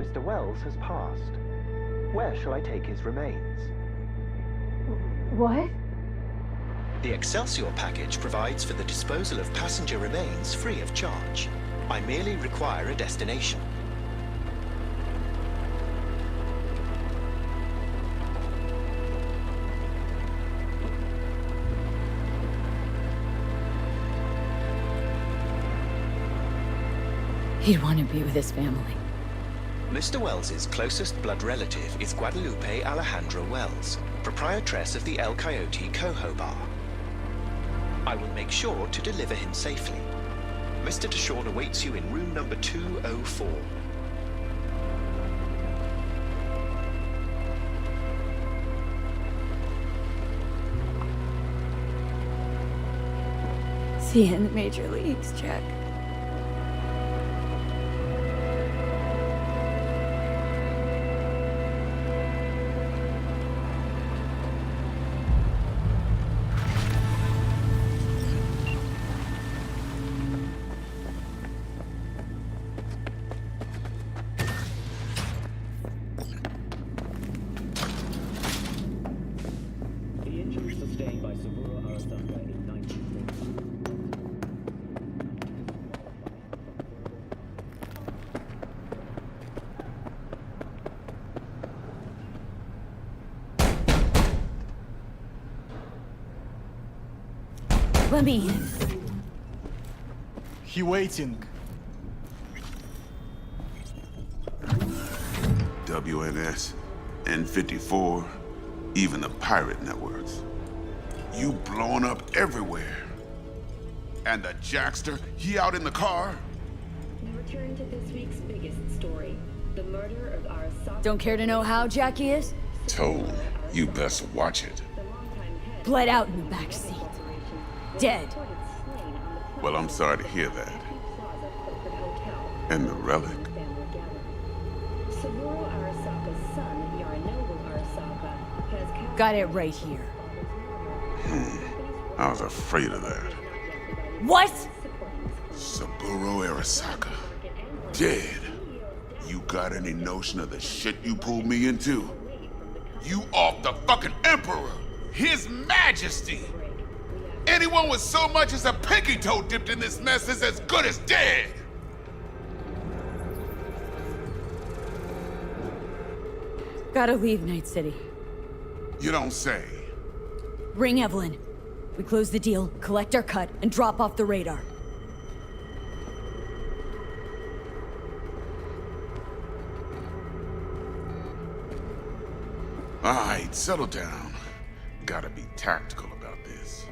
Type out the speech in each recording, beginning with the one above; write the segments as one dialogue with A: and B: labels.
A: Mr. Wells has passed. Where shall I take his remains?
B: What?
C: The Excelsior package provides for the disposal of passenger remains free of charge. I merely require a destination.
B: He'd want to be with his family.
C: Mr. Wells's closest blood relative is Guadalupe Alejandra Wells, proprietress of the El Coyote Coho Bar. I will make sure to deliver him safely. Mr. DeShawn awaits you in room number 204.
B: See you in the major leagues, Jack. Let me in.
D: He waiting.
E: WNS, N54, even the pirate networks. You blowing up everywhere. And the Jackster, he out in the car?
F: We return to this week's biggest story. The murder of Arasaka.
B: Don't care to know how Jackie is?
E: Told, you best watch it.
B: Bled out in the back seat. Dead.
E: Well, I'm sorry to hear that. And the relic?
B: Got it right here.
E: I was afraid of that.
B: What?
E: Saburo Arasaka. Dead. You got any notion of the shit you pulled me into? You off the fucking Emperor! His Majesty! Anyone with so much as a pinky toe dipped in this mess is as good as dead!
B: Gotta leave Night City.
E: You don't say.
B: Ring Evelyn. We close the deal, collect our cut, and drop off the radar.
E: All right, settle down. Gotta be tactical about this.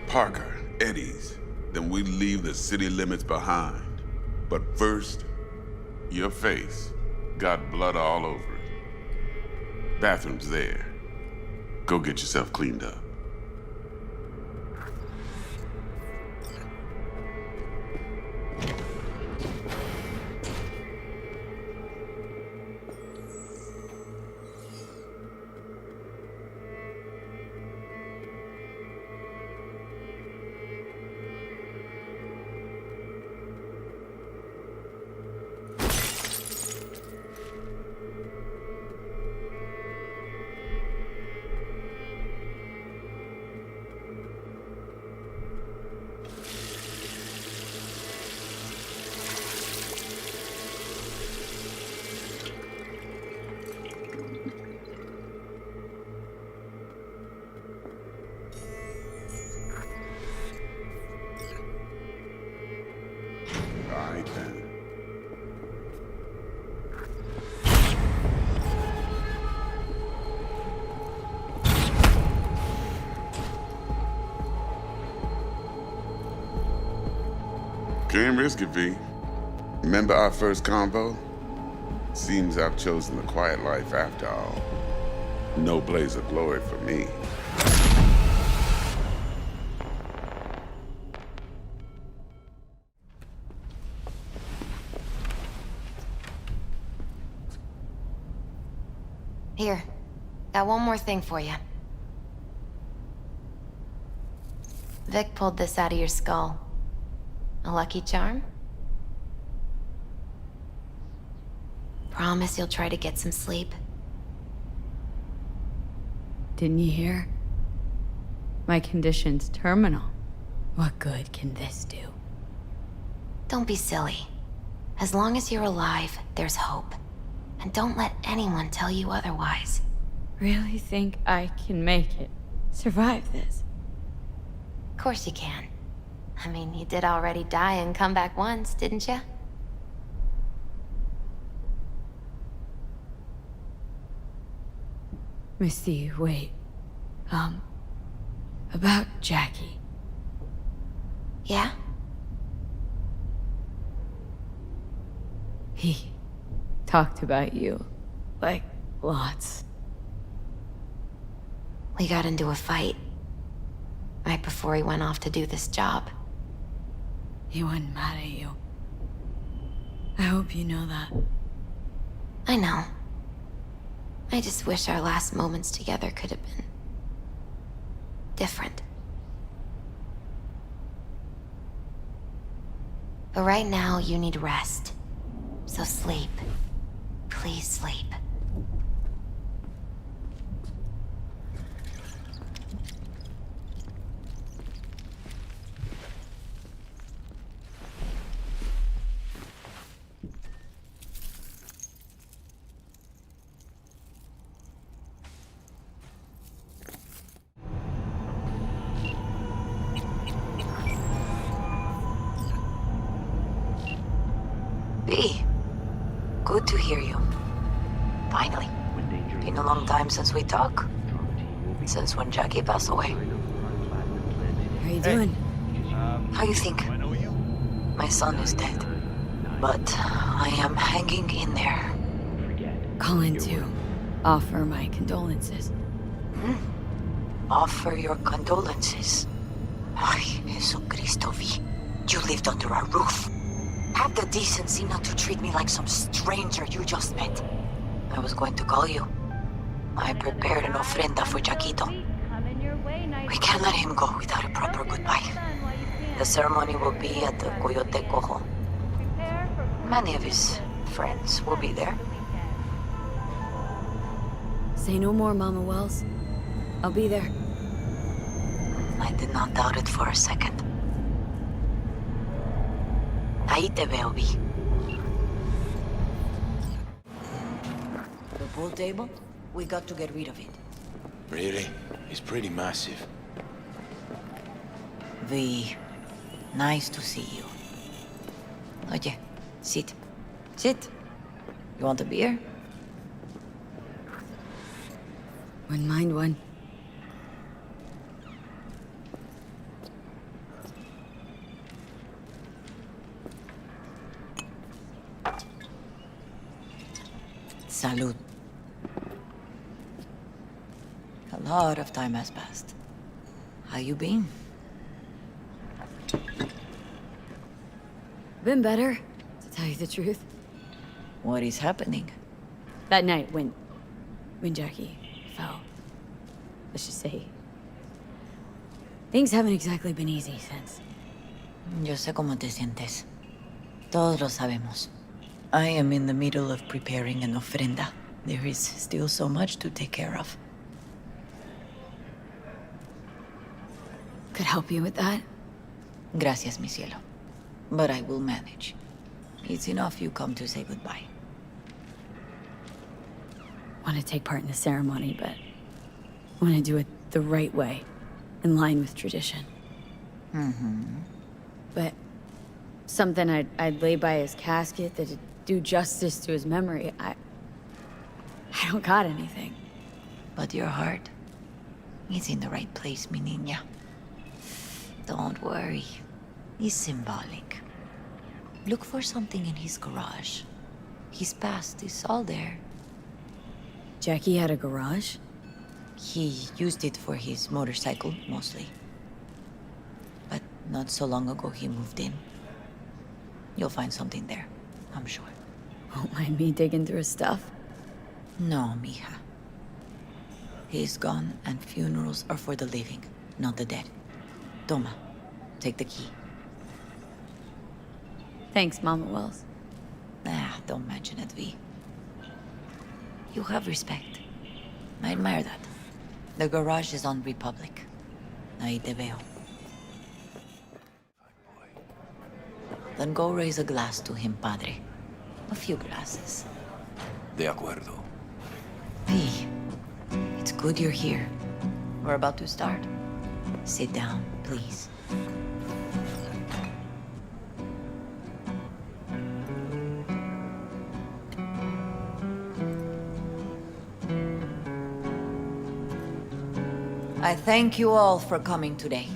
E: Parker, Eddie's. Then we leave the city limits behind. But first, your face got blood all over it. Bathroom's there. Go get yourself cleaned up. Can't risk it, V. Remember our first convo? Seems I've chosen the quiet life after all. No blaze of glory for me.
G: Here, got one more thing for you. Vic pulled this out of your skull. A lucky charm? Promise you'll try to get some sleep?
B: Didn't you hear? My condition's terminal. What good can this do?
G: Don't be silly. As long as you're alive, there's hope. And don't let anyone tell you otherwise.
B: Really think I can make it? Survive this?
G: Of course you can. I mean, you did already die and come back once, didn't you?
B: Misty, wait. About Jackie.
G: Yeah?
B: He talked about you. Like, lots.
G: We got into a fight. Right before he went off to do this job.
B: He wasn't mad at you. I hope you know that.
G: I know. I just wish our last moments together could have been... different. But right now, you need rest. So sleep. Please sleep.
D: B, good to hear you. Finally. Been a long time since we talked. Since when Jackie passed away.
B: How you doing?
D: How you think? My son is dead. But I am hanging in there.
B: Calling to offer my condolences.
D: Offer your condolences. Ay, Jesucristo, V. You lived under our roof. Have the decency not to treat me like some stranger you just met. I was going to call you. I prepared an ofrenda for Jaquito. We can't let him go without a proper goodbye. The ceremony will be at the Coyote Cojo. Many of his friends will be there.
B: Say no more, Mama Wells. I'll be there.
D: I did not doubt it for a second. Ahí te veo, Vi.
H: The pool table? We got to get rid of it.
I: Really? He's pretty massive.
H: V, nice to see you. Oye, sit. Sit. You want a beer?
B: Wouldn't mind one.
H: Salud. A lot of time has passed. How you been?
B: Been better, to tell you the truth.
H: What is happening?
B: That night when Jackie fell. Let's just say... things haven't exactly been easy since.
H: Yo sé cómo te sientes. Todos lo sabemos. I am in the middle of preparing an ofrenda. There is still so much to take care of.
B: Could help you with that?
H: Gracias, mi cielo. But I will manage. It's enough you come to say goodbye.
B: Want to take part in the ceremony, but I want to do it the right way, in line with tradition. But something I'd lay by his casket that'd do justice to his memory. I don't got anything.
H: But your heart is in the right place, mi niña. Don't worry. It's symbolic. Look for something in his garage. His past is all there.
B: Jackie had a garage?
H: He used it for his motorcycle, mostly. But not so long ago, he moved in. You'll find something there, I'm sure.
B: Won't mind me digging through his stuff?
H: No, mija. He's gone, and funerals are for the living, not the dead. Toma, take the key.
B: Thanks, Mama Wells.
H: Don't mention it, V. You have respect. I admire that. The garage is on Republic. Ahí te veo. Then go raise a glass to him, padre. A few glasses.
I: De acuerdo.
H: V, it's good you're here. We're about to start. Sit down, please. I thank you all for coming today.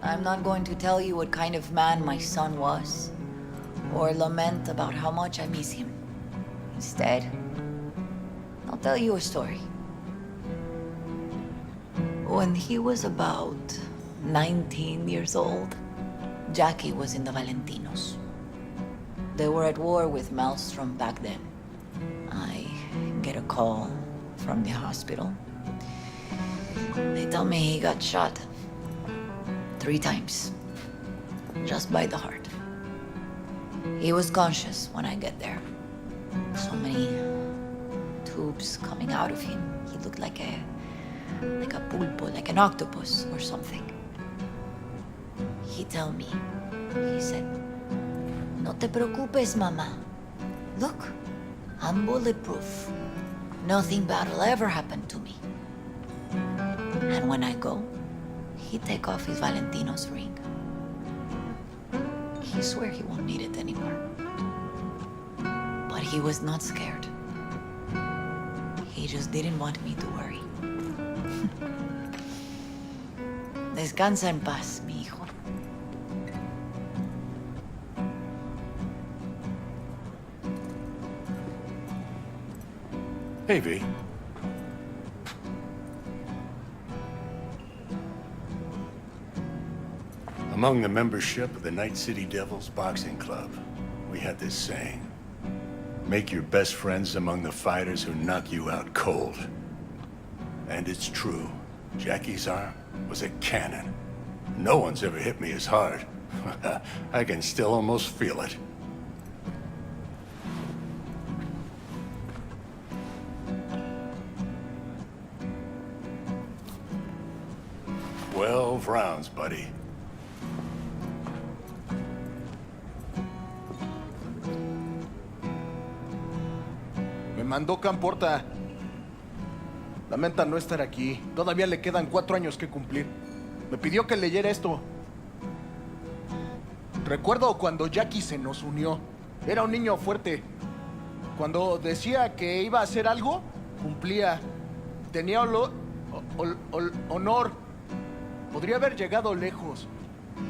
H: I'm not going to tell you what kind of man my son was, or lament about how much I miss him. Instead, I'll tell you a story. When he was about 19 years old, Jackie was in the Valentinos. They were at war with Maelstrom back then. I get a call from the hospital. They tell me he got shot 3 times, just by the heart. He was conscious when I get there. So many tubes coming out of him. He looked like a pulpo, like an octopus or something. He tell me, he said, "No te preocupes, mama. Look, I'm bulletproof. Nothing bad will ever happen to me." And when I go, he take off his Valentino's ring. He swear he won't need it anymore. But he was not scared. He just didn't want me to worry. Descansa en paz, mi hijo.
J: Hey, V. Among the membership of the Night City Devils Boxing Club, we had this saying: make your best friends among the fighters who knock you out cold. And it's true. Jackie's arm was a cannon. No one's ever hit me as hard. I can still almost feel it. "12 rounds, buddy."
K: Me mandó Camporta. Lamenta no estar aquí. Todavía le quedan 4 años que cumplir. Me pidió que leyera esto. Recuerdo cuando Jackie se nos unió. Era un niño fuerte. Cuando decía que iba a hacer algo, cumplía. Tenía honor. Podría haber llegado lejos.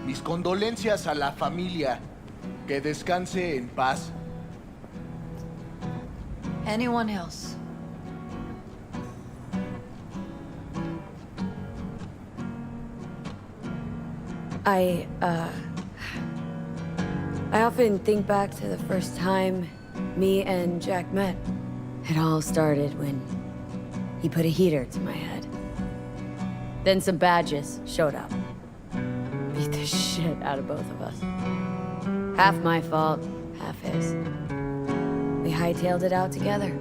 K: Mis condolencias a la familia. Que descanse en paz.
H: Anyone else?
B: I often think back to the first time me and Jack met. It all started when he put a heater to my head. Then some badges showed up. Beat the shit out of both of us. Half my fault, half his. We hightailed it out together.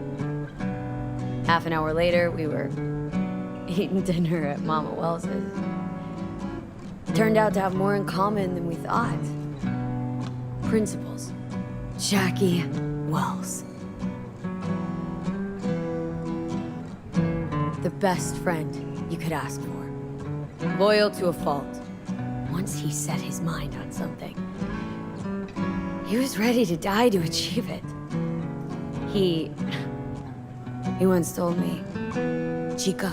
B: Half an hour later, we were eating dinner at Mama Wells's. Turned out to have more in common than we thought. Principles. Jackie Wells. The best friend you could ask for. Loyal to a fault. Once he set his mind on something, he was ready to die to achieve it. He once told me, "Chica,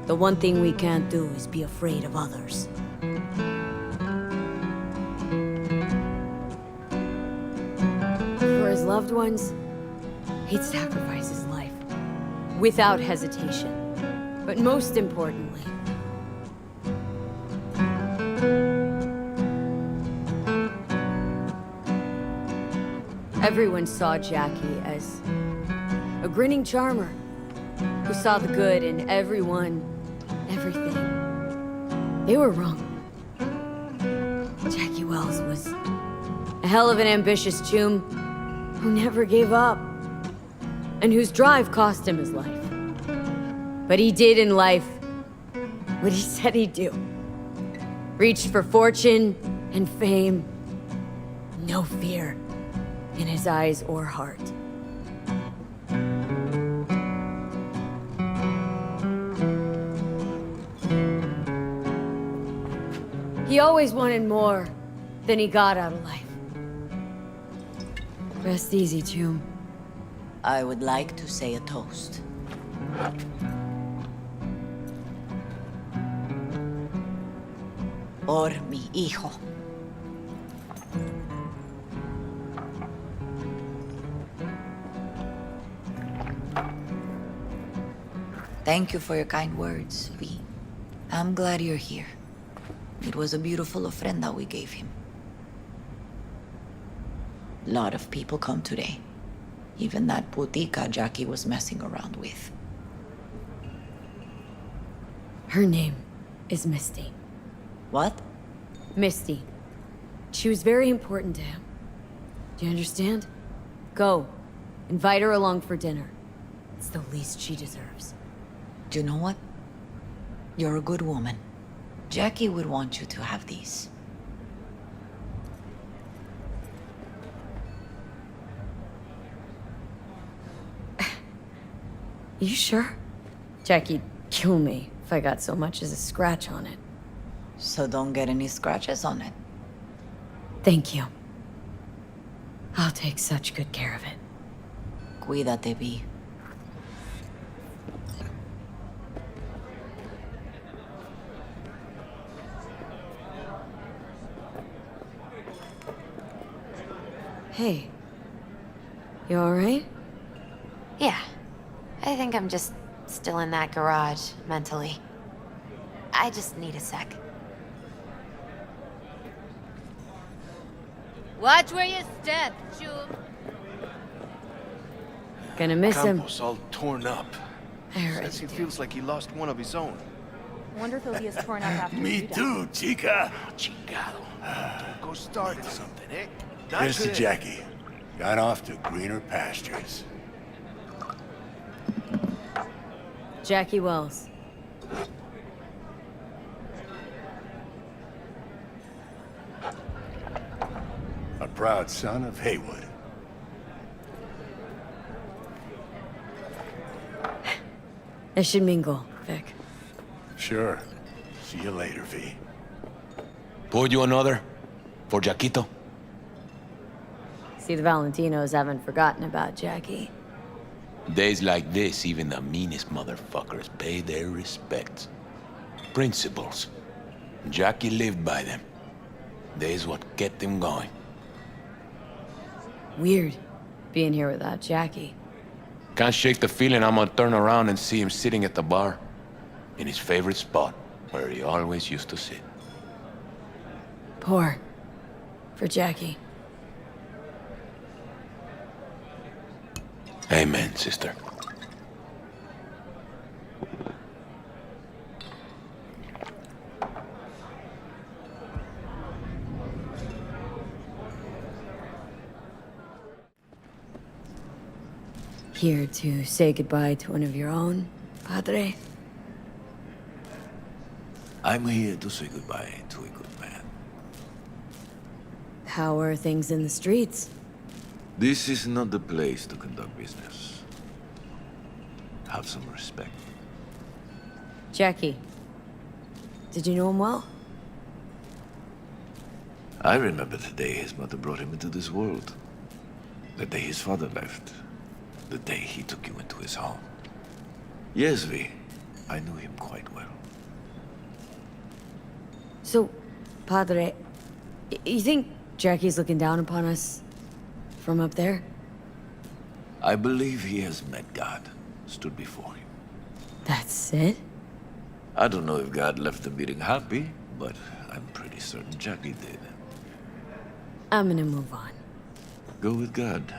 B: the one thing we can't do is be afraid of others." For his loved ones, he'd sacrifice his life without hesitation. But most importantly, everyone saw Jackie as a grinning charmer who saw the good in everyone, everything. They were wrong. Jackie Wells was a hell of an ambitious chum who never gave up. and whose drive cost him his life. But he did in life what he said he'd do. Reached for fortune and fame. No fear in his eyes or heart. He always wanted more than he got out of life. Rest easy, Chum.
H: I would like to say a toast. Por mi hijo. Thank you for your kind words, V. I'm glad you're here. It was a beautiful ofrenda we gave him. A lot of people come today. Even that putica Jackie was messing around with.
B: Her name is Misty.
H: What?
B: Misty. She was very important to him. Do you understand? Go. Invite her along for dinner. It's the least she deserves.
H: Do you know what? You're a good woman. Jackie would want you to have these.
B: You sure? Jackie'd kill me if I got so much as a scratch on it.
H: So don't get any scratches on it.
B: Thank you. I'll take such good care of it.
H: Cuídate, V.
B: Hey. You alright?
G: Yeah. I think I'm just still in that garage, mentally. I just need a sec.
L: Watch where you step, Chum.
B: Gonna miss him.
M: Campos all torn up.
B: Says
M: he feels like he lost one of his own.
L: Wonder if he'll be as torn up after
J: Me
L: you
J: too, chica.
M: Chingado. Go start something, eh?
J: Here's to Jackie. Gone off to greener pastures.
B: Jackie Wells.
J: A proud son of Haywood.
B: I should mingle, Vic.
J: Sure. See you later, V.
I: Pour you another? For Jaquito?
B: See, the Valentinos haven't forgotten about Jackie.
I: Days like this, even the meanest motherfuckers pay their respects. Principles. Jackie lived by them. They's what kept him going.
B: Weird, being here without Jackie.
I: Can't shake the feeling I'm gonna turn around and see him sitting at the bar. In his favorite spot, where he always used to sit.
B: Pour. For Jackie.
I: Amen, sister.
B: Here to say goodbye to one of your own, Padre?
I: I'm here to say goodbye to a good man.
B: How are things in the streets?
I: This is not the place to conduct business. Have some respect.
B: Jackie. Did you know him well?
I: I remember the day his mother brought him into this world. The day his father left. The day he took you into his home. Yes, V. I knew him quite well.
B: So, Padre, you think Jackie's looking down upon us from up there?
I: I believe he has met God, stood before him.
B: That's it?
I: I don't know if God left the meeting happy, but I'm pretty certain Jackie did.
B: I'm gonna move on.
I: Go with God.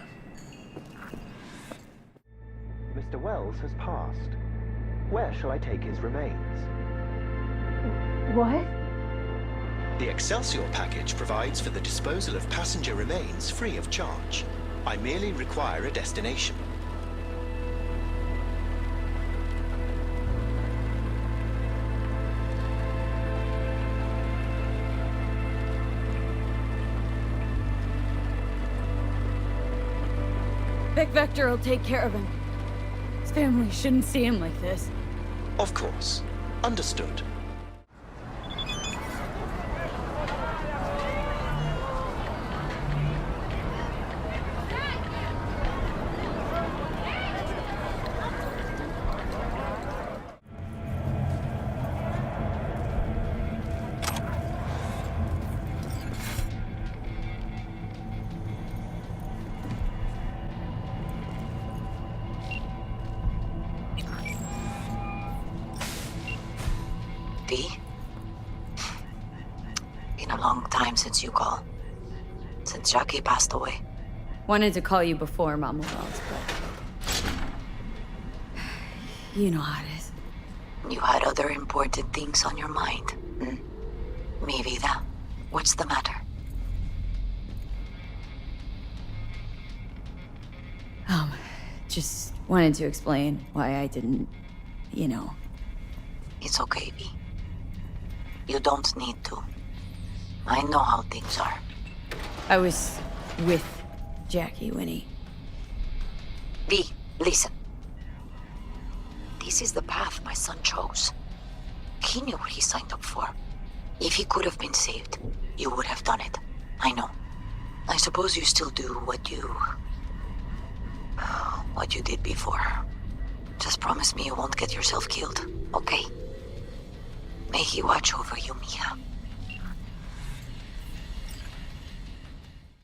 A: Mr. Wells has passed. Where shall I take his remains?
L: What?
C: The Excelsior package provides for the disposal of passenger remains free of charge. I merely require a destination.
B: Vic Vector will take care of him. His family shouldn't see him like this.
C: Of course. Understood.
D: V? Been a long time since you called. Since Jackie passed away.
B: Wanted to call you before Mama Wells, but... You know how it is.
D: You had other important things on your mind. Mi vida, what's the matter?
B: Just wanted to explain why I didn't, you know.
D: It's okay, V. You don't need to. I know how things are.
B: I was with Jackie when he...
D: V, listen. This is the path my son chose. He knew what he signed up for. If he could have been saved, you would have done it. I know. I suppose you still do what you did before. Just promise me you won't get yourself killed, okay? May he watch over you, Mia.